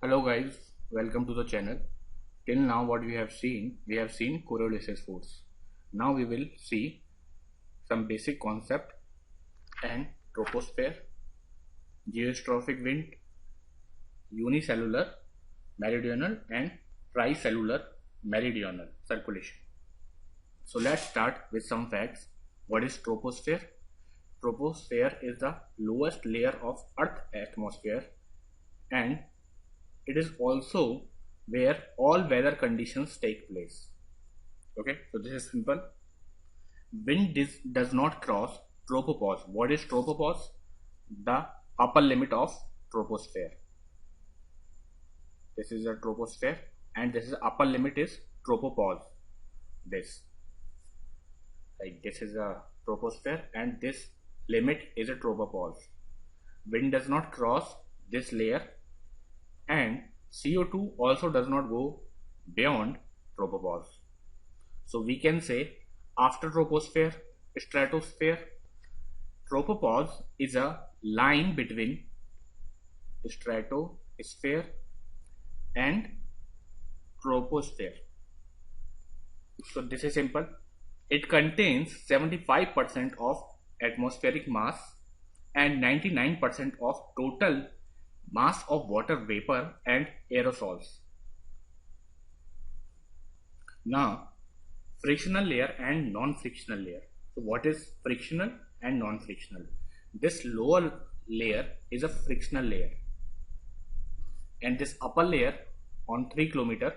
Hello guys, welcome to the channel. Till now what we have seen Coriolis force. Now we will see some basic concept and troposphere, geostrophic wind, unicellular, meridional and tricellular meridional circulation. So let's start with some facts. What is troposphere? Troposphere is the lowest layer of Earth atmosphere and it is also where all weather conditions take place. Okay, so this is simple. Wind does not cross tropopause. What is tropopause? The upper limit of troposphere. This is a troposphere and this is upper limit is tropopause. This is a troposphere and this limit is a tropopause. Wind does not cross this layer and CO2 also does not go beyond tropopause. So we can say after troposphere, stratosphere. Tropopause is a line between stratosphere and troposphere. So this is simple. It contains 75% of atmospheric mass and 99% of total mass of water vapor and aerosols. Now, frictional layer and non-frictional layer. So what is frictional and non-frictional? This lower layer is a frictional layer and this upper layer on 3 kilometer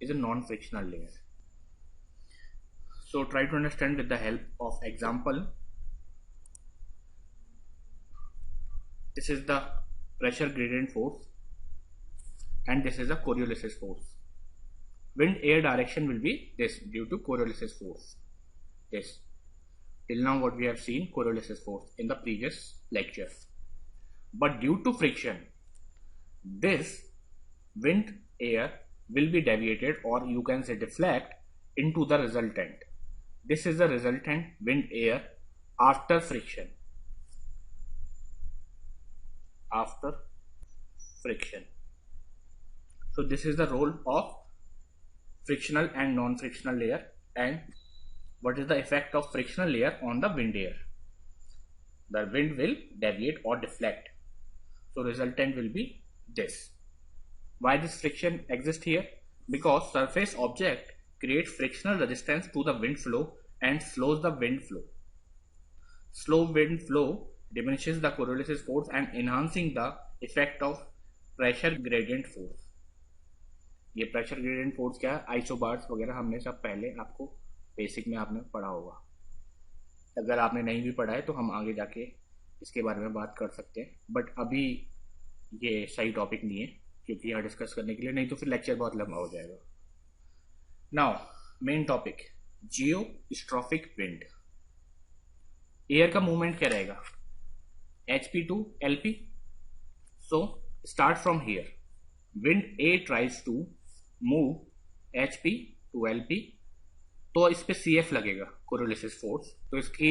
is a non-frictional layer. So try to understand with the help of example. This is the pressure gradient force and this is the Coriolis force. Wind air direction will be this due to Coriolis force. This. Till now what we have seen Coriolis force in the previous lecture. But due to friction, this wind air will be deviated, or you can say deflect, into the resultant. This is the resultant wind air after friction. So this is the role of frictional and non-frictional layer, and what is the effect of frictional layer on the wind air? The wind will deviate or deflect. So resultant will be this. Why this friction exists here? Because surface object creates frictional resistance to the wind flow and slows the wind flow. Slow wind flow diminishes the Coriolis force and enhancing the effect of pressure gradient force. ये pressure gradient force क्या है? Isobars वगैरह हमने सब पहले आपको basic में आपने पढ़ा होगा. अगर आपने नहीं भी पढ़ा है तो हम आगे जाके इसके बारे में बात कर सकते हैं, बट अभी ये सही टॉपिक नहीं है क्योंकि यहाँ डिस्कस करने के लिए, नहीं तो फिर लेक्चर बहुत लंबा हो जाएगा. Now main topic, geostrophic wind. Air का मूवमेंट क्या रहेगा? HP to LP. So start from here. Wind A tries to move HP to LP. तो इस पे CF लगेगा, Coriolis force. तो इसकी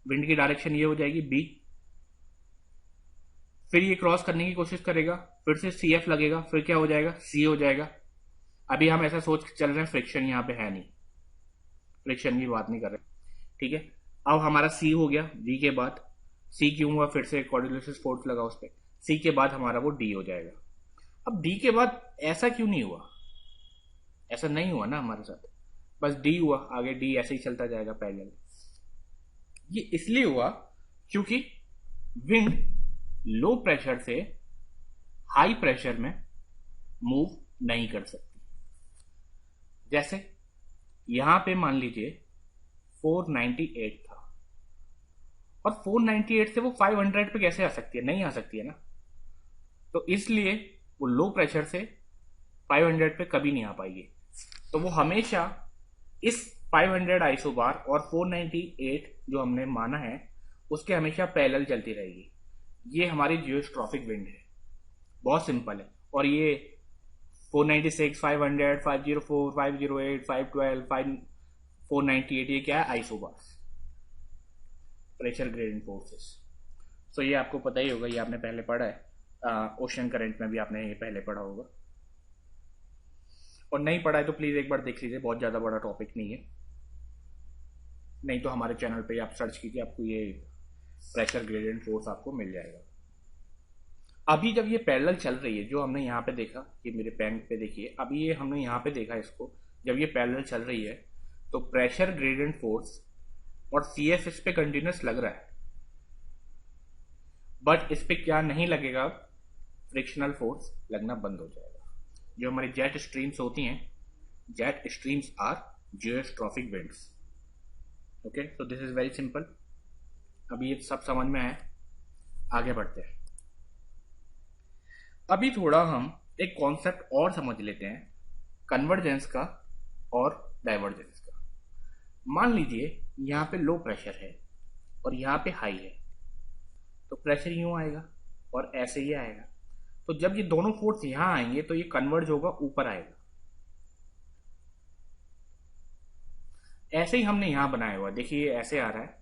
विंड की डायरेक्शन ये हो जाएगी B. फिर ये क्रॉस करने की कोशिश करेगा, फिर से CF लगेगा, फिर क्या हो जाएगा? C हो जाएगा. अभी हम ऐसा सोच चल रहे हैं फ्रिक्शन यहाँ पे है नहीं, फ्रिक्शन की बात नहीं कर रहे, ठीक है. अब हमारा C हो गया. D के बाद C क्यों हुआ? फिर से Coriolis फोर्स लगा उस पर. C के बाद हमारा वो D हो जाएगा. अब D के बाद ऐसा क्यों नहीं हुआ? ऐसा नहीं हुआ ना हमारे साथ, बस D हुआ, आगे D ऐसे ही चलता जाएगा पैरेलल. ये इसलिए हुआ क्योंकि विंड लो प्रेशर से हाई प्रेशर में मूव नहीं कर सकती. जैसे यहां पे मान लीजिए 498 था और 498 से वो 500 पे कैसे आ सकती है? नहीं आ सकती है ना. तो इसलिए वो लो प्रेशर से 500 पे कभी नहीं आ पाएगी. तो वो हमेशा इस 500 आइसोबार और 498 जो हमने माना है उसके हमेशा पैरेलल चलती रहेगी. ये हमारी जियोस्ट्रॉफिक विंड है, बहुत सिंपल है. और ये 496, 500, 504, 508, 512, 498 ये क्या है? Isobar, pressure gradient forces. So ये आपको पता ही होगा, ये आपने पहले पढ़ा है, ओशन करंट में भी आपने ये पहले पढ़ा होगा, और नहीं पढ़ा है तो प्लीज़ एक बार देख लीजिए, बहुत ज़्यादा बड़ा टॉपिक नहीं है, नहीं तो हमारे चैनल पे आप सर्च कीजिए, आपको ये प्रेशर ग्रेडियंट फोर्स आपको मिल जाएगा। अभी जब ये पैरेलल चल रही है, जो हमने यहाँ पे देखा, ये मेरे पेन पे देखिए, अभी ये हमने यहाँ पे देखा इसको, जब ये पैरेलल चल रही है तो प्रेशर ग्रेडियंट फोर्स और सी एफ इस पे कंटिन्यूस लग रहा है, बट इस पे क्या नहीं लगेगा, फ्रिक्शनल फोर्स लगना बंद हो जाएगा। जो हमारी जेट स्ट्रीम्स होती हैं, jet streams are geostrophic winds. Okay, so this is very simple. अभी ये सब समझ में आया, आगे बढ़ते हैं। अभी थोड़ा हम एक कॉन्सेप्ट और समझ लेते हैं, कन्वर्जेंस का और डाइवर्जेंस का। मान लीजिए यहाँ पे लो प्रेशर है और यहाँ पे हाई है, तो प्रेशर यूं आएगा और ऐसे ही आएगा, तो जब ये दोनों फोर्स यहां आएंगे तो ये कन्वर्ज होगा, ऊपर आएगा। ऐसे ही हमने यहां बनाया हुआ, देखिए ये ऐसे आ रहा है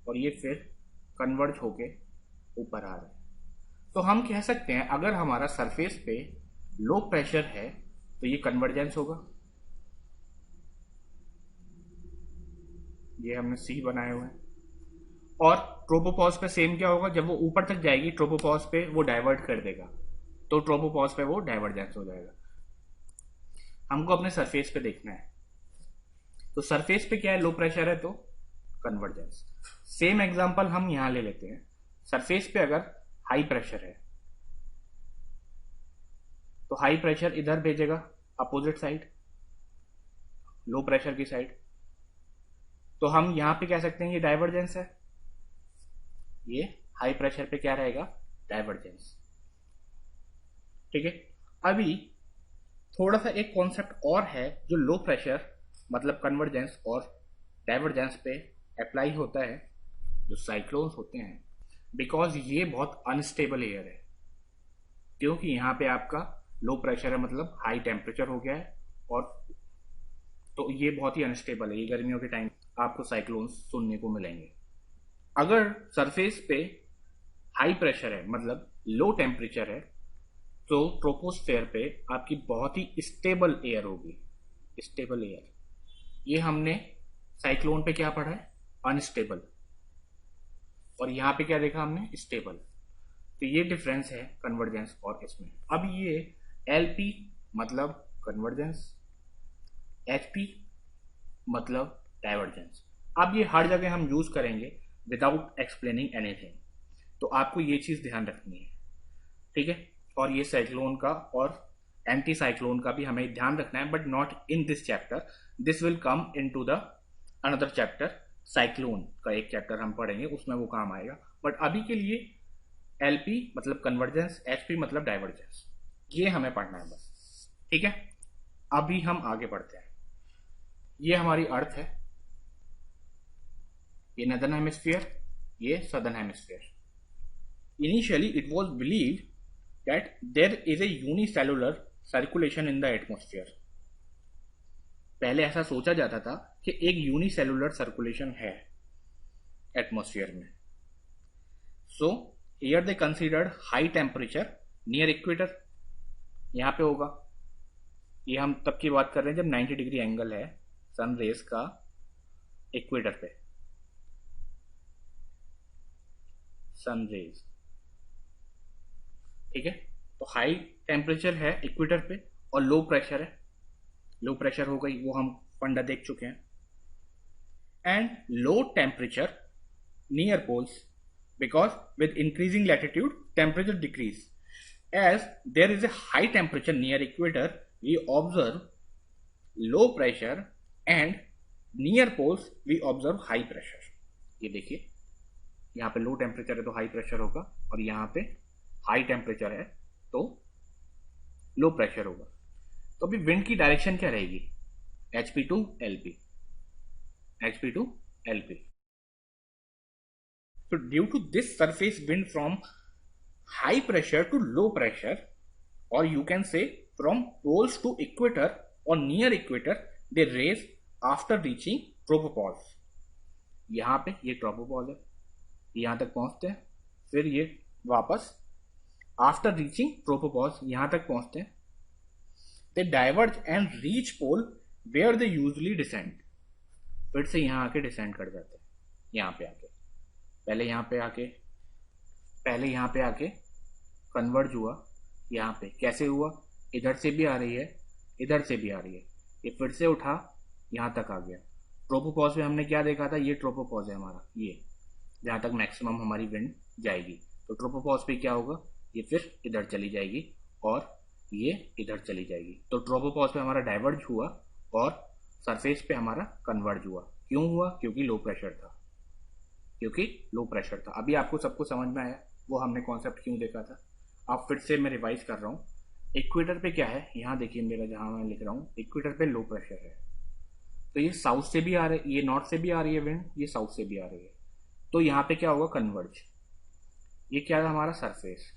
और ये फिर कन्वर्ज होके ऊपर आ रहा है। तो हम कह सकते हैं अगर हमारा सरफेस पे लो प्रेशर है तो ये कन्वर्जेंस होगा, ये हमने सी बनाए हुए हैं। और ट्रोपोपॉज पे सेम क्या होगा, जब वो ऊपर तक जाएगी ट्रोपोपॉज पे वो डाइवर्ट कर देगा, तो ट्रोपोपॉज पे वो डाइवर्जेंस हो जाएगा। हमको अपने सरफेस पे देखना है, तो सरफेस पे क्या है, लो प्रेशर है तो कन्वर्जेंस। सेम एग्जांपल हम यहां ले लेते हैं, सरफेस पे अगर हाई प्रेशर है तो हाई प्रेशर इधर भेजेगा अपोजिट साइड, लो प्रेशर की साइड, तो हम यहां पे कह सकते हैं ये डाइवर्जेंस है, ये हाई प्रेशर पे क्या रहेगा, डाइवर्जेंस। ठीक है, अभी थोड़ा सा एक कॉन्सेप्ट और है जो लो प्रेशर मतलब कन्वर्जेंस और डाइवर्जेंस पे अप्लाई होता है, जो साइक्लोन्स होते हैं। बिकॉज ये बहुत अनस्टेबल एयर है, क्योंकि यहाँ पे आपका लो प्रेशर है मतलब हाई टेम्परेचर हो गया है, और तो ये बहुत ही अनस्टेबल है, ये गर्मियों के टाइम आपको साइक्लोन्स सुनने को मिलेंगे। अगर सरफेस पे हाई प्रेशर है मतलब लो टेम्परेचर है, तो ट्रोपोस्फेयर पे आपकी बहुत ही स्टेबल एयर होगी, स्टेबल एयर। ये हमने साइक्लोन पे क्या पढ़ा है, अनस्टेबल, और यहां पे क्या देखा हमने, स्टेबल। तो ये डिफरेंस है कन्वर्जेंस और इसमें। अब ये एलपी मतलब कन्वर्जेंस, एचपी मतलब डाइवर्जेंस। अब ये हर जगह हम यूज करेंगे विदाउट एक्सप्लेनिंग एनीथिंग, तो आपको ये चीज ध्यान रखनी है, ठीक है। और ये साइक्लोन का और एंटी साइक्लोन का भी हमें ध्यान रखना है, but not in this chapter, this will come into the another chapter. Cyclone का एक चैप्टर हम पढ़ेंगे, उसमें वो काम आएगा, बट अभी के लिए एलपी मतलब कन्वर्जेंस, एचपी मतलब डाइवर्जेंस, ये हमें पढ़ना है बस, ठीक है। अभी हम आगे बढ़ते हैं। ये हमारी अर्थ है, ये नॉर्दर्न हेमिस्फीयर, ये southern hemisphere. Initially it was believed that there is a unicellular circulation in the atmosphere. पहले ऐसा सोचा जाता था कि एक यूनिसेलुलर सर्कुलेशन है एटमॉस्फेयर में। So here they considered high temperature near equator, यहां पे होगा। ये हम तब की बात कर रहे हैं जब 90 डिग्री एंगल है सन रेज का इक्वेटर पे, सन रेज, ठीक है। तो हाई टेम्परेचर है इक्वेटर पे और लो प्रेशर है, लो प्रेशर हो गई, वो हम फंडा देख चुके हैं। And low temperature near poles, because with increasing latitude temperature decrease, as there is a high temperature near equator we observe low pressure and near poles we observe high pressure. ये देखिए, यहाँ पे लो टेम्परेचर है तो high pressure होगा, और यहाँ पे हाई टेम्परेचर है तो लो प्रेशर होगा। तो अभी विंड की डायरेक्शन क्या रहेगी, HP to LP, HP to LP। So due to this surface wind from high pressure to low pressure, or you can say from poles to equator or near equator, they raise after reaching tropopause। यहाँ पे ये tropopause है, यहाँ तक पहुँचते हैं, फिर ये वापस आफ्टर रीचिंग ट्रोपोपॉज यहाँ तक पहुँचते हैं, they diverge and reach pole where they usually descend. फिर से यहाँ आके डिसेंड कर जाते हैं, यहाँ पे आके पहले यहाँ पे आके कन्वर्ज हुआ। यहाँ पे कैसे हुआ, इधर से भी आ रही है, इधर से भी आ रही है, ये फिर से उठा यहाँ तक आ गया। ट्रोपोपॉज में हमने क्या देखा था, ये ट्रोपोपॉज है हमारा, ये जहाँ तक मैक्सिमम हमारी विंड जाएगी। तो ट्रोपोपॉज पे क्या होगा, ये फिर इधर चली जाएगी और ये इधर चली जाएगी। तो ट्रोपोपॉज पे हमारा डाइवर्ज हुआ और सरफेस पे हमारा कन्वर्ज हुआ। क्यों हुआ, क्योंकि लो प्रेशर था। अभी आपको सबको समझ में आया वो हमने कॉन्सेप्ट क्यों देखा था। अब फिर से मैं रिवाइज कर रहा हूँ। इक्वेटर पे क्या है, यहाँ देखिए मेरा जहां मैं लिख रहा हूँ, इक्वेटर पे लो प्रेशर है, तो ये साउथ से भी आ रही है, ये नॉर्थ से भी आ रही है विंड, ये साउथ से भी आ रही है। तो यहाँ पे क्या होगा, कन्वर्ज। ये क्या है हमारा सरफेस,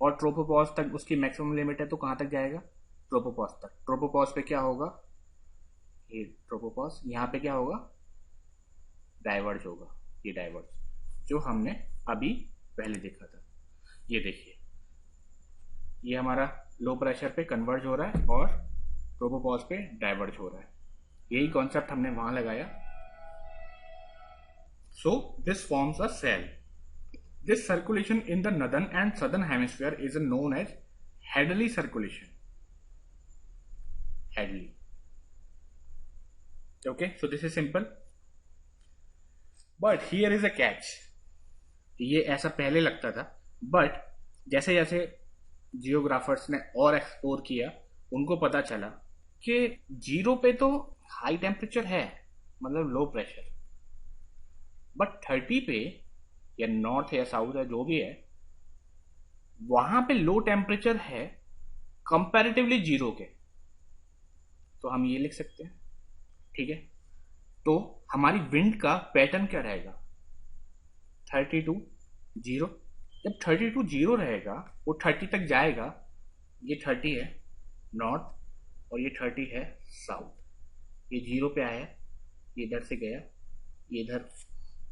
और ट्रोपोपॉज तक उसकी मैक्सिमम लिमिट है, तो कहाँ तक जाएगा, ट्रोपोपॉज तक। ट्रोपोपॉज पे क्या होगा, ये ट्रोपोपॉज, यहाँ पे क्या होगा, डाइवर्ज होगा, ये डाइवर्ज जो हमने अभी पहले देखा था। ये देखिए, ये हमारा लो प्रेशर पे कन्वर्ज हो रहा है और ट्रोपोपॉज पे डाइवर्ज हो रहा है। यही कॉन्सेप्ट हमने वहां लगाया। So this forms a cell. This circulation in the northern and southern hemisphere is known as Hadley circulation. Hadley, okay, so this is simple, but here is a catch। ये ऐसा पहले लगता था, बट जैसे जैसे जियोग्राफर्स ने और explore किया, उनको पता चला कि 0 पे तो हाई टेम्परेचर है, मतलब लो प्रेशर, बट 30 पे या नॉर्थ या साउथ है जो भी है, वहां पे लो टेम्परेचर है कंपैरेटिवली 0 के। तो हम ये लिख सकते हैं, ठीक है। तो हमारी विंड का पैटर्न क्या रहेगा, 32 0। जब 32 0 रहेगा, वो 30 तक जाएगा, ये 30 है नॉर्थ और ये 30 है साउथ। ये 0 पे आया, ये इधर से गया, ये इधर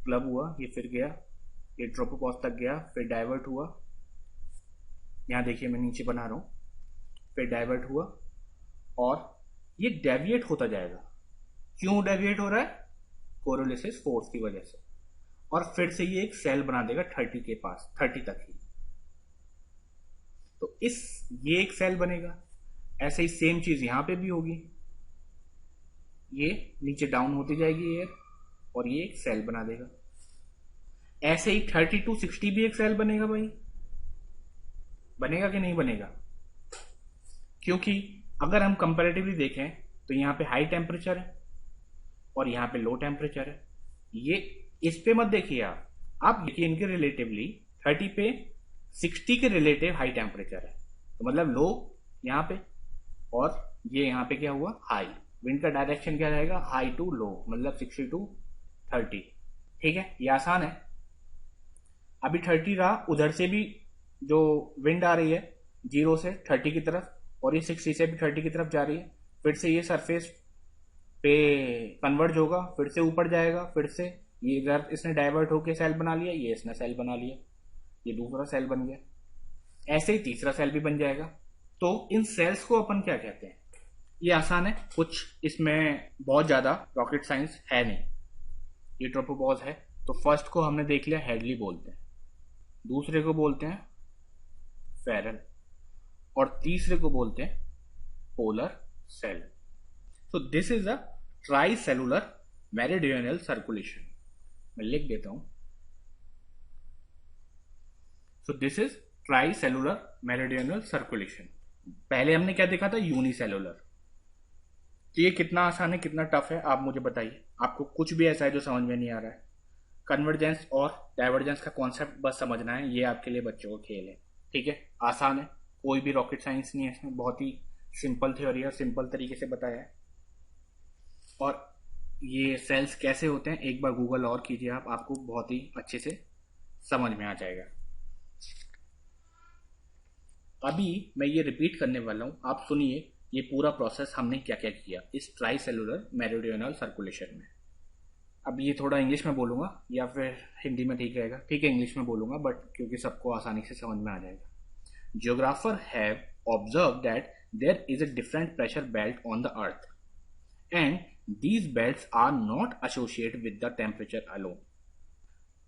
क्लब हुआ, ये फिर गया, ये ट्रोपोपॉज तक गया, फिर डाइवर्ट हुआ। यहाँ देखिए मैं नीचे बना रहा हूं, फिर डाइवर्ट हुआ और ये डेविएट होता जाएगा। क्यों डेविएट हो रहा है, कोरोलिसिस फोर्स की वजह से, और फिर से ये एक सेल बना देगा 30 के पास, 30 तक ही। तो ये एक सेल बनेगा। ऐसे ही सेम चीज यहां पे भी होगी, ये नीचे डाउन होती जाएगी एयर और ये एक सेल बना देगा। ऐसे ही 30 to 60 भी एक सेल बनेगा भाई, बनेगा कि नहीं बनेगा, क्योंकि अगर हम कंपैरेटिवली देखें तो यहाँ पे हाई टेम्परेचर है और यहाँ पे लो टेम्परेचर है। ये इस पे मत देखिए आप देखिए इनके रिलेटिवली 30 पे 60 के रिलेटिव हाई टेम्परेचर है, तो मतलब लो यहाँ पे, और ये यहाँ पे क्या हुआ, हाई। विंड का डायरेक्शन क्या रहेगा, हाई टू लो, मतलब 60 to 30। ठीक है, ये आसान है। अभी 30 रहा, उधर से भी जो विंड आ रही है 0 से 30 की तरफ, और ये 60 से भी 30 की तरफ जा रही है। फिर से ये सरफेस पे कन्वर्ज होगा, फिर से ऊपर जाएगा, फिर से ये इधर इसने डाइवर्ट होके सेल बना लिया, ये इसने सेल बना लिया, ये दूसरा सेल बन गया, ऐसे ही तीसरा सेल भी बन जाएगा। तो इन सेल्स को अपन क्या कहते हैं, ये आसान है, कुछ इसमें बहुत ज्यादा रॉकेट साइंस है नहीं। ये ट्रोपोपॉज है, तो फर्स्ट को हमने देख लिया, हेडली बोलते हैं, दूसरे को बोलते हैं फेरल, और तीसरे को बोलते हैं polar cell. So this is a tricellular meridional circulation. मैं लिख देता हूं, so this is tricellular meridional circulation. पहले हमने क्या देखा था, यूनिसेलुलर। ये कितना आसान है, कितना टफ है, आप मुझे बताइए। आपको कुछ भी ऐसा है जो समझ में नहीं आ रहा है, कन्वर्जेंस और डाइवर्जेंस का कॉन्सेप्ट बस समझना है, ये आपके लिए बच्चों का खेल है। ठीक है, आसान है, कोई भी रॉकेट साइंस नहीं है इसमें, बहुत ही सिंपल थ्योरी है, सिंपल तरीके से बताया है। और ये सेल्स कैसे होते हैं एक बार गूगल और कीजिए आप, आपको बहुत ही अच्छे से समझ में आ जाएगा। अभी मैं ये रिपीट करने वाला हूं, आप सुनिए ये पूरा प्रोसेस हमने क्या क्या किया इस ट्राइसेलुलर मेरिडियनल सर्कुलेशन में। अब ये थोड़ा इंग्लिश में बोलूंगा या फिर हिंदी में ठीक रहेगा? ठीक है, इंग्लिश में बोलूंगा, बट क्योंकि सबको आसानी से समझ में आ जाएगा। Geographer have observe that there is a different pressure belt on the earth and these belts are not associated with the temperature alone.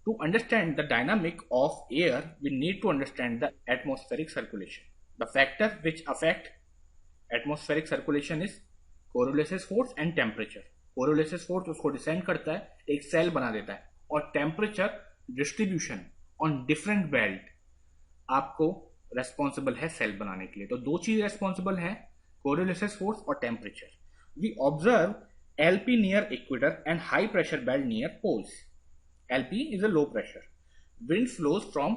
To understand the dynamic of air, we need to understand the atmospheric circulation. The factors which affect atmospheric circulation is Coriolis force and temperature. Coriolis force उसको descend करता है, एक cell बना देता है, और temperature distribution on different belt आपको responsible है सेल बनाने के लिए। तो दो चीज रेस्पॉन्सिबल है, कोरियोलिस फोर्स और temperature. We observe LP near equator and high pressure belt near poles. LP is a low pressure. Wind flows from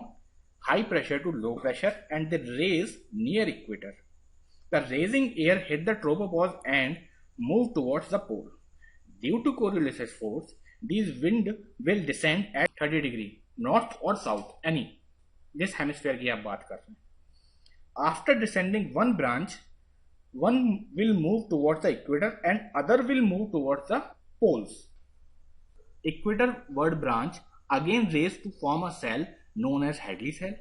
high pressure to low pressure and they raise near equator. The raising air hit the tropopause and move towards the pole. Due to Coriolis force, these wind will descend at 30 degree north or south, any जिस hemisphere की आप बात कर रहे हैं। After descending one branch, one will move towards the equator and other will move towards the poles. Equator word branch again raised to form a cell known as Hadley cell.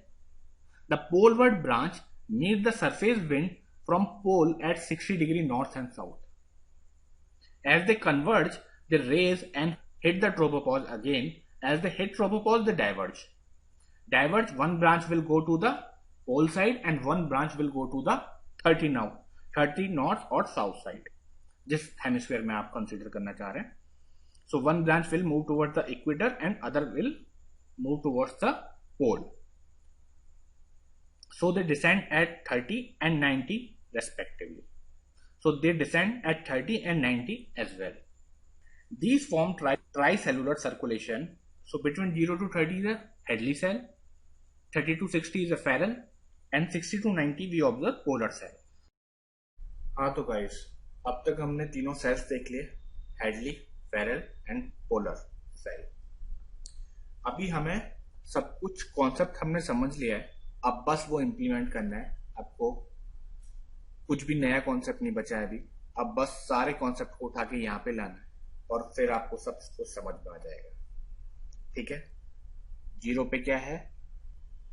The poleward branch meets the surface wind from pole at 60 degree north and south. As they converge, they raise and hit the tropopause again. As they hit tropopause, they diverge. Diverge, one branch will go to the pole side and one branch will go to the 30 north और south side, जिस hemisphere में आप consider करना चाह रहे हैं। So one branch will move towards the equator and other will move towards the pole. So they descend at 30 and 90 respectively. So they descend at 30 and 90 as well. These form tricellular circulation. So between 0 to 30 is a Hadley cell, 30 to 60 is a Farrell, and 60 to 90 we observe polar cell. हाँ तो guys, अब तक हमने तीनों cells देख लिए, Hadley, Ferrel and polar cell. अभी हमें सब कुछ कॉन्सेप्ट हमने समझ लिया है, अब बस वो इम्प्लीमेंट करना है। आपको कुछ भी नया कॉन्सेप्ट नहीं बचा है अभी, अब बस सारे कॉन्सेप्ट को उठा के यहाँ पे लाना है और फिर आपको सब कुछ समझ में आ जाएगा। ठीक है, जीरो पे क्या है?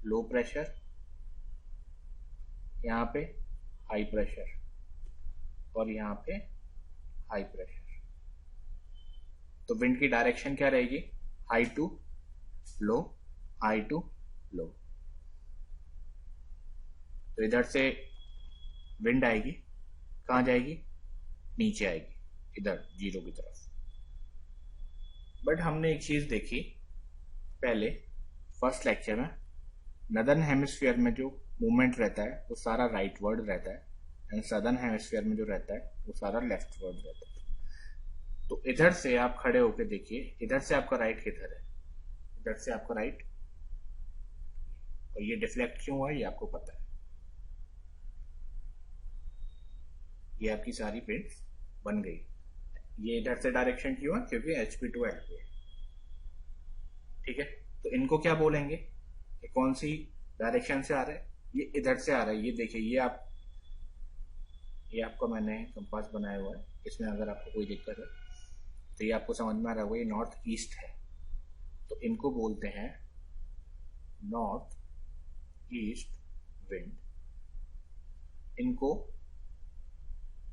लो प्रेशर, यहाँ पे हाई प्रेशर और यहाँ पे हाई प्रेशर। तो विंड की डायरेक्शन क्या रहेगी? High to low, high to low. तो इधर से विंड आएगी, कहां जाएगी? नीचे आएगी, इधर जीरो की तरफ। बट हमने एक चीज देखी पहले फर्स्ट लेक्चर में, नदर्न हेमिस्फीयर में जो मूवमेंट रहता है वो सारा राइट वर्ड रहता है एंड सदर्न हेमिस्फीयर में जो रहता है वो सारा लेफ्ट वर्ड रहता है। तो इधर से आप खड़े होके देखिए, इधर से आपका राइट किधर है? इधर से आपका राइट, और ये डिफ्लेक्ट क्यों हुआ ये आपको पता है। ये आपकी सारी विंड्स बन गई। ये इधर से डायरेक्शन क्यों है? क्योंकि HP टू LP है। ठीक है, तो इनको क्या बोलेंगे? ये कौन सी डायरेक्शन से आ रहा है? ये इधर से आ रहा है। ये देखिए, ये आपका मैंने कंपास बनाया हुआ है, इसमें अगर आपको कोई दिक्कत है तो ये आपको समझ में आ रहा होगा, ये नॉर्थ ईस्ट है। तो इनको बोलते हैं नॉर्थ ईस्ट विंड। इनको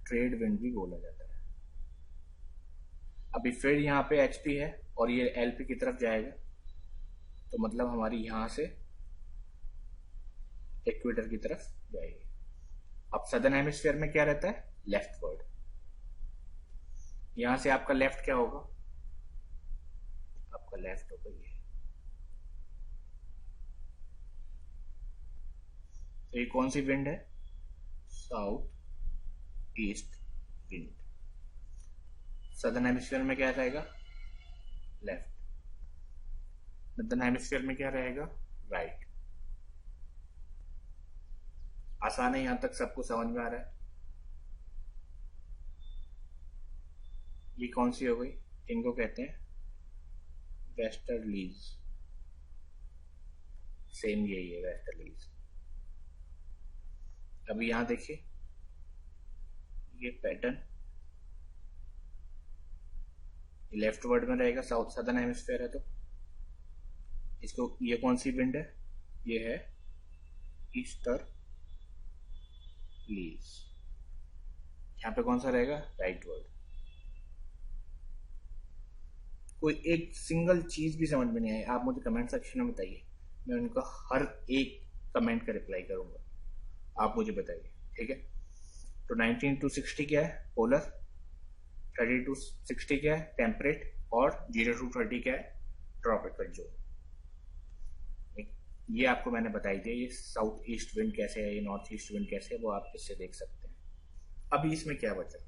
ट्रेड विंड भी बोला जाता है। अभी फिर यहाँ पे HP है और ये LP की तरफ जाएगा, तो मतलब हमारी यहां से इक्वेटर की तरफ जाएगी। अब सदर्न हेमिस्फीयर में क्या रहता है? Left word. यहां से आपका लेफ्ट क्या होगा? आपका लेफ्ट होगा ये। तो ये कौन सी विंड है? South east wind. Southern hemisphere में क्या रहेगा? लेफ्ट। नॉर्दर्न हेमिस्फीयर में क्या रहेगा? राइट। आसान है, यहां तक सबको समझ में आ रहा है? ये कौन सी हो गई? इनको कहते हैं वेस्टर्लीज। सेम यही है वेस्टर्लीज। अभी यहां देखिए, ये पैटर्न, लेफ्ट वर्ड में रहेगा, साउथ सदर्न हेमिस्फेयर है तो इसको, ये कौन सी विंड है, ये है ईस्टर लीज। यहाँ पे कौन सा रहेगा, राइट वर्ड। कोई एक सिंगल चीज भी समझ में नहीं आई, आप मुझे कमेंट सेक्शन में बताइए, मैं उनका हर एक कमेंट का रिप्लाई करूंगा, आप मुझे बताइए, ठीक है। तो 19 to 60 क्या है, पोलर। 30 to 60 क्या है, टेम्परेट। और 0 to 30 क्या है, ट्रॉपिकल जोन। ये आपको मैंने बताई दिया, ये साउथ ईस्ट विंड कैसे है, ये नॉर्थ ईस्ट विंड कैसे है, वो आप इससे देख सकते हैं। अभी इसमें क्या बचा,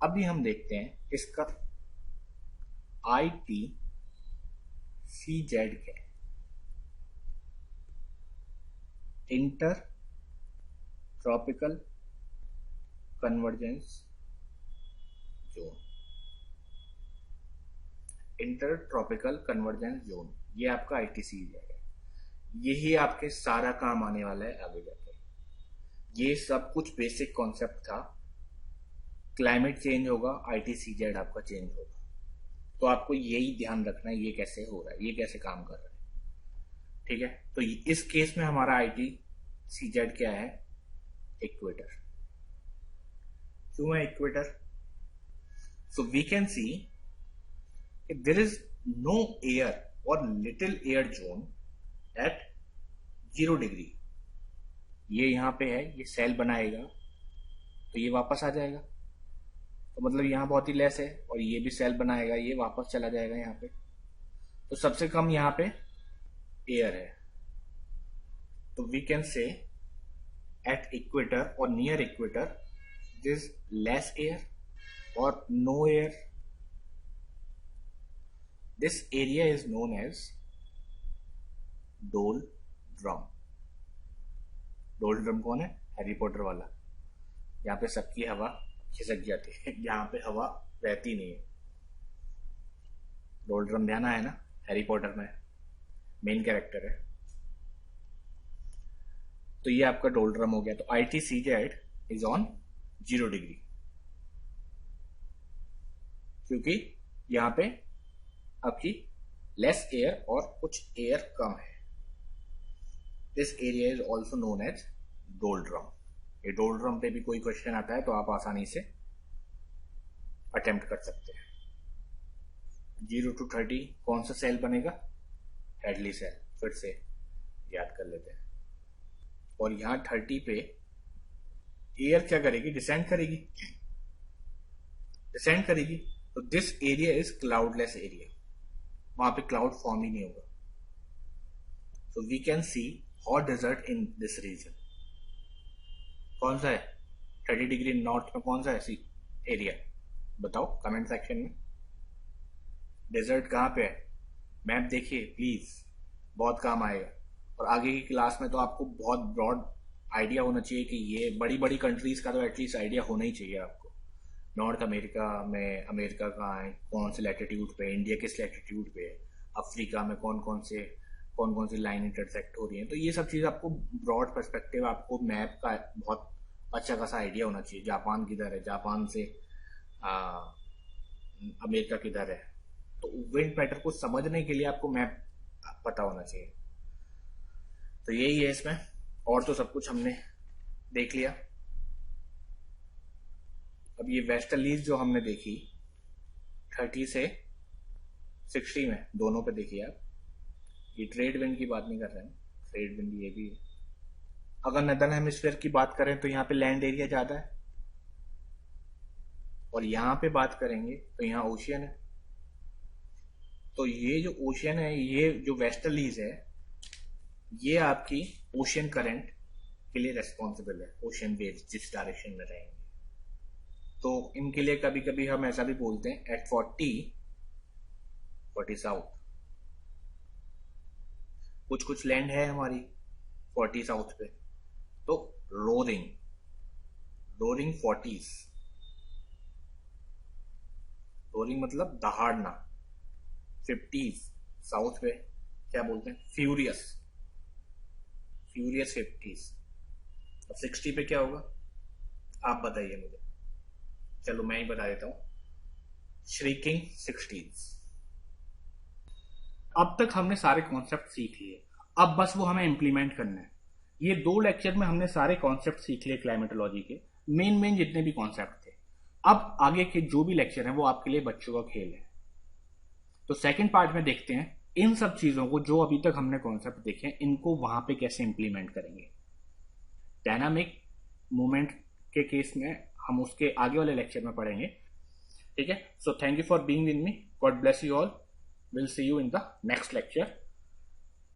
अभी हम देखते हैं इसका ITCZ क्या है, inter tropical convergence zone. Inter tropical convergence zone, ये आपका ITCZ है। यही आपके सारा काम आने वाला है आगे जाके। ये सब कुछ बेसिक कॉन्सेप्ट था, क्लाइमेट चेंज होगा, ITCZ आपका चेंज होगा, तो आपको यही ध्यान रखना है, ये कैसे हो रहा है, ये कैसे काम कर रहा है, ठीक है। तो इस केस में हमारा ITCZ क्या है, इक्वेटर। क्यों है equator, so we can see there is no air और little air zone at 0 degree. ये यहां पे है, ये सेल बनाएगा तो ये वापस आ जाएगा, तो मतलब यहां बहुत ही लेस है, और ये भी सेल बनाएगा, ये वापस चला जाएगा यहाँ पे, तो सबसे कम यहाँ पे एयर है। तो we can say at equator और near equator this less air और no air. This area is known as doldrum. Doldrum कौन है, हैरी पॉटर वाला, यहाँ पे सबकी हवा खिसक जाती है, यहाँ पे हवा रहती नहीं है। डोलड्रम ध्यान आया ना, हैरी पॉटर में मेन कैरेक्टर है। तो ये आपका डोलड्रम हो गया। तो ITCZ इज ऑन 0 डिग्री, क्योंकि यहाँ पे आपकी लेस एयर और कुछ एयर कम है। This area is also known as doldrum. ये डोलड्रम पे भी कोई क्वेश्चन आता है तो आप आसानी से अटेम्प्ट कर सकते हैं। 0 to 30 कौन सा सेल बनेगा, हेडली सेल, फिर से याद कर लेते हैं। और यहां 30 पे एयर क्या करेगी, डिसेंड करेगी, डिसेंड करेगी, तो this area is cloudless area, वहां पे क्लाउड फॉर्म ही नहीं होगा। So we can see hot desert in this region. कौन सा है, 30 डिग्री नॉर्थ में कौन सा है एरिया, बताओ कमेंट सेक्शन में। डेजर्ट कहाँ पे है, मैप देखिए प्लीज, बहुत काम आएगा। और आगे की क्लास में तो आपको बहुत ब्रॉड आइडिया होना चाहिए कि ये बड़ी बड़ी कंट्रीज का तो एटलीस्ट आइडिया होना ही चाहिए आपको। नॉर्थ अमेरिका में अमेरिका कहाँ है, कौन से लैटिट्यूड पे है, इंडिया किस लैटिट्यूड पे है, अफ्रीका में कौन कौन सी लाइन इंटरसेक्ट हो रही है। तो ये सब चीज़ आपको ब्रॉड पर्सपेक्टिव, आपको मैप का बहुत अच्छा खासा आइडिया होना चाहिए। जापान किधर है, जापान से अमेरिका किधर है, तो विंड पैटर्न को समझने के लिए आपको मैप पता होना चाहिए। तो यही है इसमें, और तो सब कुछ हमने देख लिया। अब ये वेस्टर्लीज जो हमने देखी 30 से 60 में, दोनों पे देखिए आप, ये ट्रेड विंड की बात नहीं कर रहे हैं, ट्रेड विंड ये भी है। अगर नदर्न हेमिस्फीयर की बात करें तो यहाँ पे लैंड एरिया ज्यादा है, और यहाँ पे बात करेंगे तो यहाँ ओशियन है। तो ये जो ओशियन है, ये जो वेस्टर्लीज है, ये आपकी ओशियन करंट के लिए रेस्पॉन्सिबल है, ओशियन वेव्स जिस डायरेक्शन में रहेंगे। तो इनके लिए कभी कभी हम ऐसा भी बोलते हैं एट 40 साउथ, कुछ लैंड है हमारी 40 साउथ पे, तो रोरिंग 40s, रोरिंग मतलब दहाड़ना। 50s साउथ पे क्या बोलते हैं, फ्यूरियस 50s। अब 60 पे क्या होगा, आप बताइए मुझे, चलो मैं ही बता देता हूं। श्रीकिंग 16। अब तक हमने सारे कॉन्सेप्ट सीख लिए, अब बस वो हमें इम्प्लीमेंट करना है। ये 2 लेक्चर में हमने सारे कॉन्सेप्ट सीख लिए क्लाइमेटोलॉजी के, मेन जितने भी कॉन्सेप्ट थे। अब आगे के जो भी लेक्चर हैं वो आपके लिए बच्चों का खेल है। तो सेकंड पार्ट में देखते हैं इन सब चीजों को, जो अभी तक हमने कॉन्सेप्ट देखे हैं, इनको वहां पे कैसे इंप्लीमेंट करेंगे। डायनामिक मूवमेंट के केस में हम उसके आगे वाले लेक्चर में पढ़ेंगे। ठीक है, so thank you for being with me, God bless you all, will see you in the next lecture.